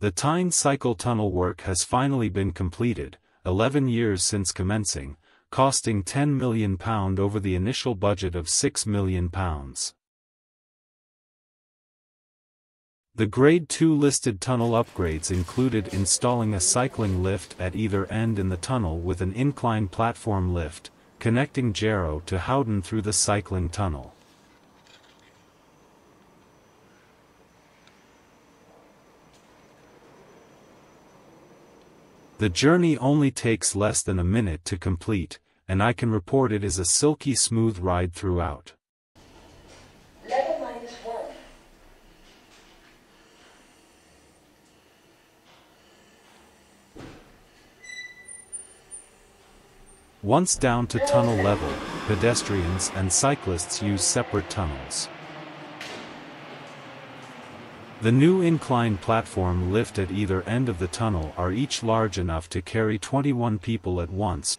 The Tyne Cycle Tunnel work has finally been completed, 11 years since commencing, costing £10 million over the initial budget of £6 million. The Grade 2 listed tunnel upgrades included installing a cycling lift at either end in the tunnel with an incline platform lift, connecting Jarrow to Howden through the cycling tunnel. The journey only takes less than a minute to complete, and I can report it is a silky smooth ride throughout. Level -1. Once down to tunnel level, pedestrians and cyclists use separate tunnels. The new incline platform lift at either end of the tunnel are each large enough to carry 21 people at once,